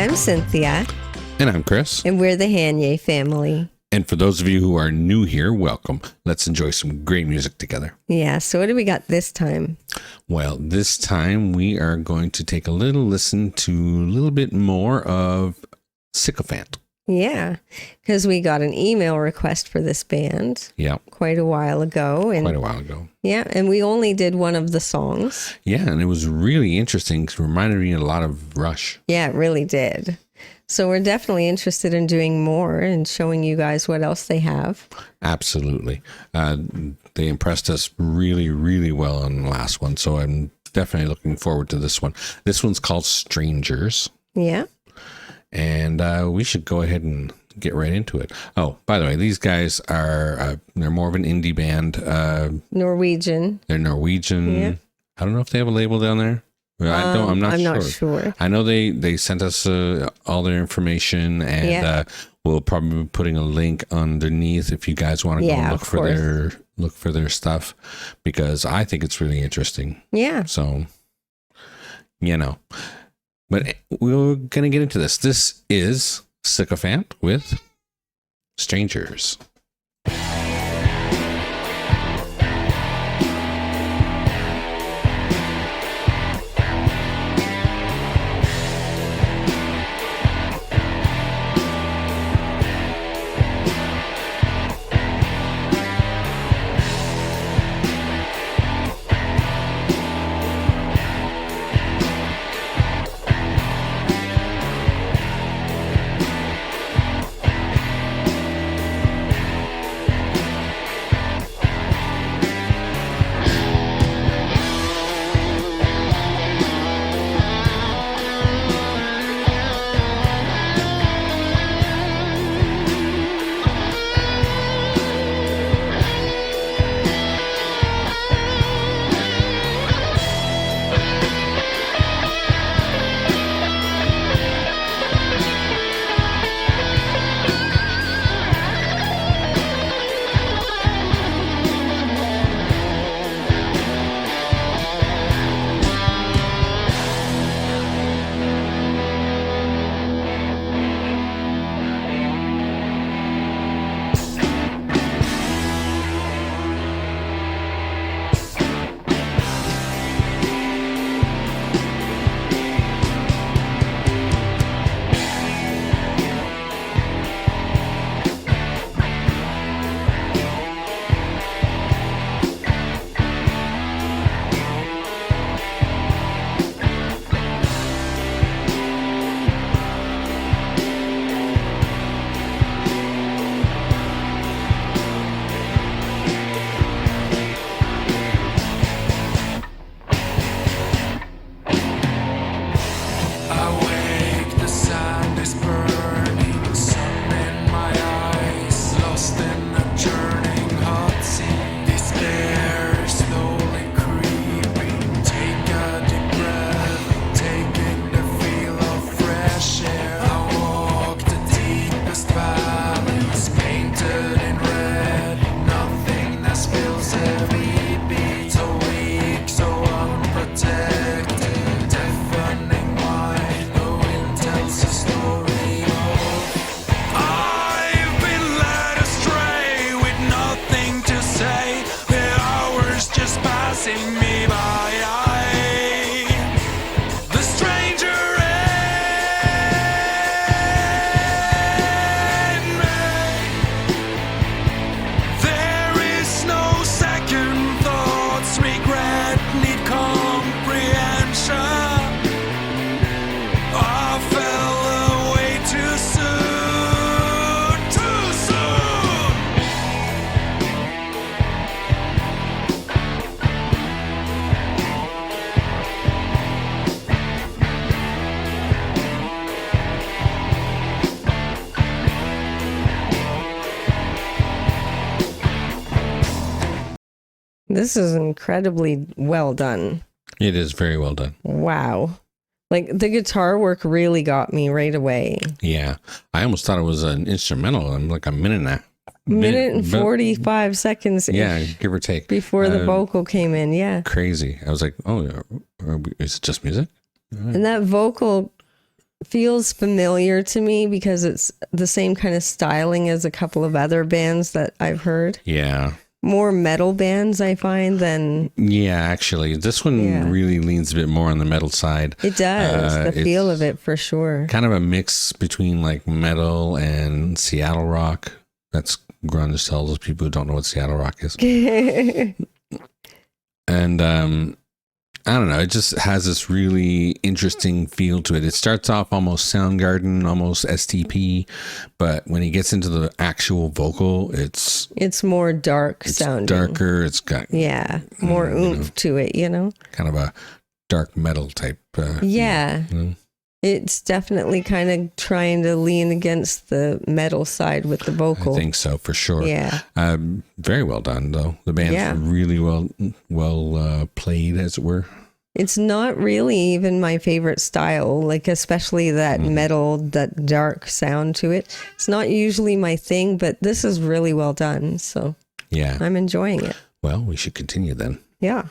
I'm Cynthia. And I'm Chris. And we're the Hanye family. And for those of you who are new here, welcome. Let's enjoy some great music together. Yeah, so what do we got this time? Well, this time we are going to take a little listen to a little bit more of Sycophant. Yeah, because we got an email request for this band quite a while ago. Yeah, and we only did one of the songs. Yeah, and it was really interesting because it reminded me a lot of Rush. Yeah, it really did. So we're definitely interested in doing more and showing you guys what else they have. Absolutely. They impressed us really, really well on the last one. So I'm definitely looking forward to this one. This one's called Strangers. Yeah. And we should go ahead and get right into it. Oh, by the way, these guys are, they're more of an indie band. Norwegian. They're Norwegian. Yeah. I don't know if they have a label down there. I'm not sure. I know they sent us all their information, and we'll probably be putting a link underneath if you guys want to go and look for their stuff, because I think it's really interesting. Yeah. So, but we're gonna get into this. This is Sycophant with Strangers. This is incredibly well done. It is very well done. Wow. Like, the guitar work really got me right away. Yeah. I almost thought it was an instrumental. I'm like a minute and 45 seconds. Yeah, give or take. Before the vocal came in. Yeah. Crazy. I was like, oh, is it just music? And that vocal feels familiar to me because it's the same kind of styling as a couple of other bands that I've heard. Yeah. More metal bands, I find, than... Yeah, actually. This one really leans a bit more on the metal side. It does. The feel of it, for sure. Kind of a mix between like metal and Seattle rock. That's grunge to all those people who don't know what Seattle rock is. And I don't know, it just has this really interesting feel to it. It starts off almost Soundgarden, almost STP, but when he gets into the actual vocal, it's more dark sounding. Darker. It's got more oomph to it, kind of a dark metal type. It's definitely kind of trying to lean against the metal side with the vocal. I think so, for sure. Yeah. Very well done, though. The band's really well played, as it were. It's not really even my favorite style, like especially that metal, that dark sound to it. It's not usually my thing, but this is really well done. So yeah, I'm enjoying it. Well, we should continue then. Yeah.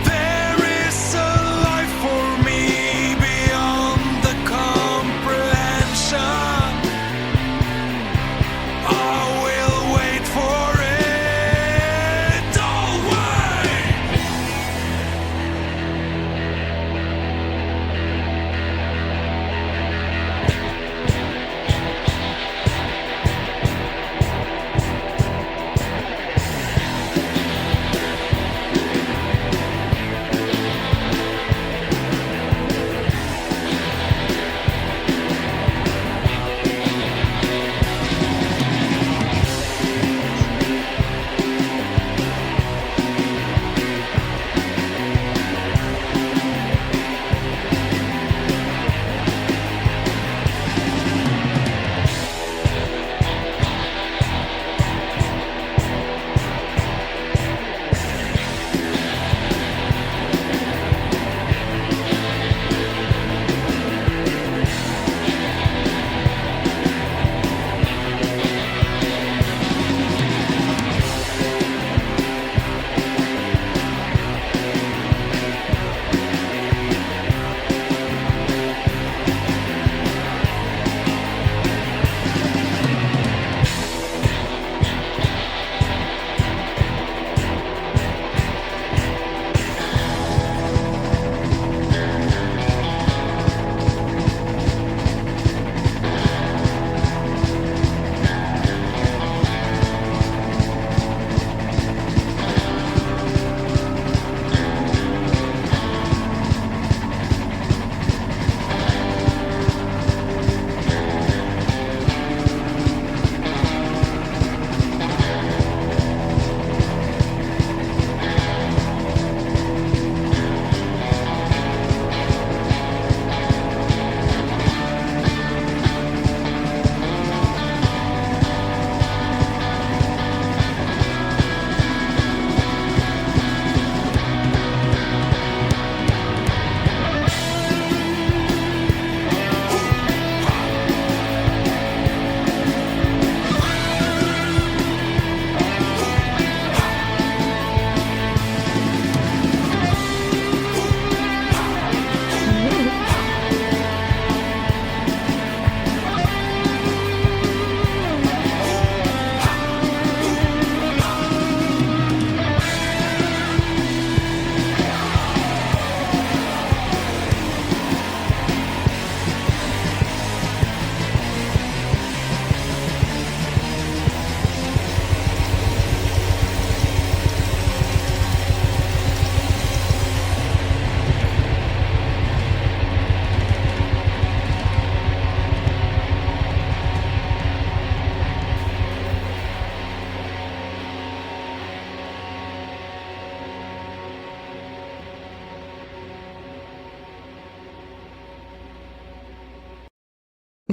There is so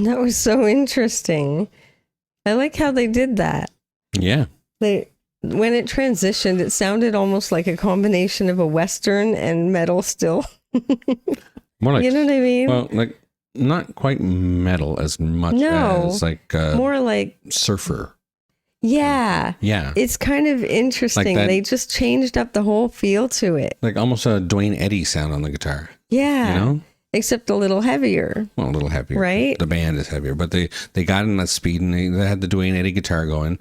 That was so interesting. I like how they did that. Yeah. When it transitioned, it sounded almost like a combination of a Western and metal still. More like, you know what I mean? Well, like not quite metal as much as like more like surfer. Yeah. Yeah. It's kind of interesting. Like they just changed up the whole feel to it. Like almost a Dwayne Eddy sound on the guitar. Yeah. You know? Except a little heavier. Well, a little heavier. Right? The band is heavier. But they got in that speed and they had the Dwayne Eddy guitar going.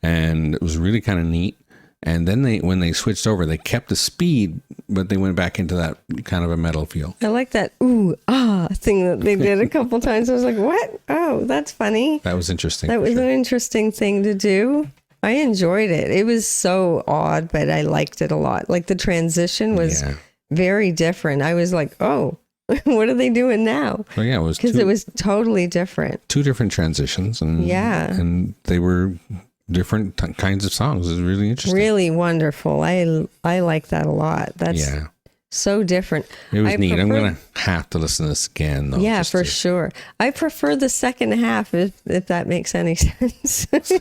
And it was really kind of neat. And then when they switched over, they kept the speed, but they went back into that kind of a metal feel. I like that ooh, ah thing that they did a couple times. I was like, what? Oh, that's funny. That was interesting. That was an interesting thing to do. I enjoyed it. It was so odd, but I liked it a lot. Like the transition was very different. I was like, oh, what are they doing now? Well, yeah, it was because it was totally different. 2 different transitions, and and they were different kinds of songs. It was really interesting. Really wonderful. I like that a lot. That's so different. It was neat. I'm going to have to listen to this again, though. Yeah, for sure. I prefer the second half, if that makes any sense.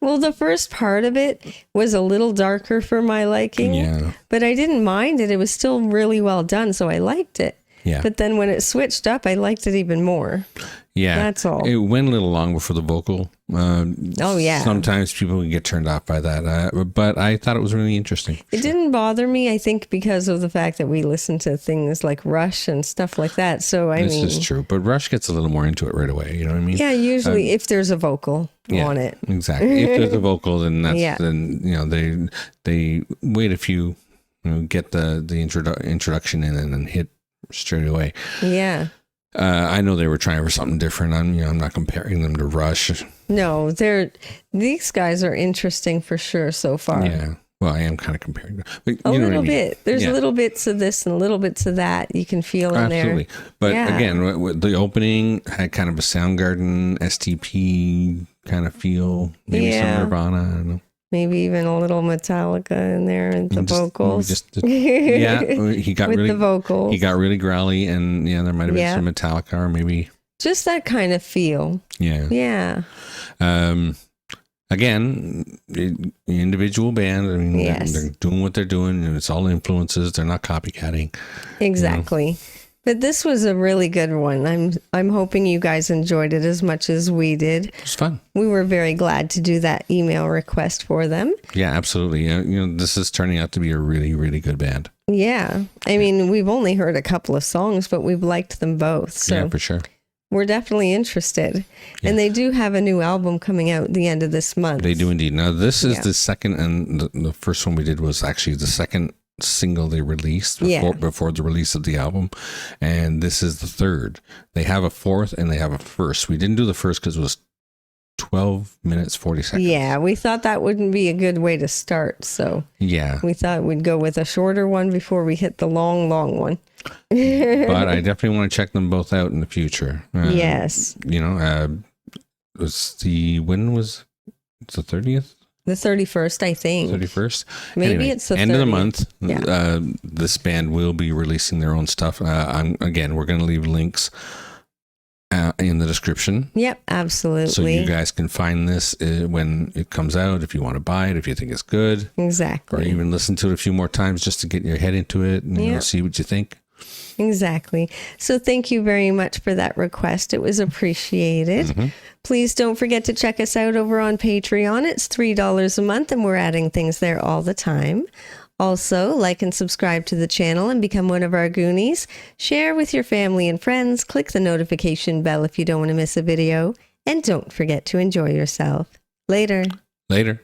Well, the first part of it was a little darker for my liking. Yeah. But I didn't mind it. It was still really well done, so I liked it. Yeah. But then when it switched up, I liked it even more. Yeah. That's all. It went a little long before the vocal. Sometimes people get turned off by that. But I thought it was really interesting. It didn't bother me, I think, because of the fact that we listen to things like Rush and stuff like that. So, this is true. But Rush gets a little more into it right away. You know what I mean? Yeah, usually if there's a vocal on it. Exactly. If there's a vocal, then that's, then, you know, they wait a few, get the introduction in and then hit straight away. Yeah. I know they were trying for something different. I'm not comparing them to Rush. No, these guys are interesting for sure so far. Yeah. Well, I am kind of comparing them. But a little bit. There's little bits of this and little bits of that you can feel in there. Absolutely. But again, the opening had kind of a Soundgarden, STP kind of feel. Maybe some Nirvana. I don't know. Maybe even a little Metallica in there and the vocals. He got with really the vocals. He got really growly, and there might have been some Metallica, or maybe just that kind of feel. Yeah. Yeah. Again, individual band. I mean, they're doing what they're doing, and it's all influences. They're not copycatting. Exactly. But this was a really good one. I'm hoping you guys enjoyed it as much as we did. It was fun. We were very glad to do that email request for them. Yeah, absolutely. This is turning out to be a really, really good band. Yeah. I mean, we've only heard a couple of songs, but we've liked them both. So yeah, for sure. We're definitely interested. Yeah. And they do have a new album coming out at the end of this month. They do indeed. Now, this is the second, and the first one we did was actually the second single they released before the release of the album, and this is the third. They have a fourth and they have a first. We didn't do the first because it was 12 minutes 40 seconds. Yeah, we thought that wouldn't be a good way to start, so we thought we'd go with a shorter one before we hit the long one. But I definitely want to check them both out in the future. Yes. When was the 30th? The 31st, I think. 31st? Maybe anyway, it's the 30th. End of the month. Yeah. This band will be releasing their own stuff. Again, we're going to leave links in the description. Yep, absolutely. So you guys can find this when it comes out, if you want to buy it, if you think it's good. Exactly. Or even listen to it a few more times just to get your head into it and see what you think. Exactly. So thank you very much for that request. It was appreciated. Mm-hmm. Please don't forget to check us out over on Patreon. It's $3 a month and we're adding things there all the time. Also, like and subscribe to the channel and become one of our Goonies. Share with your family and friends. Click the notification bell if you don't want to miss a video. And don't forget to enjoy yourself. Later. Later.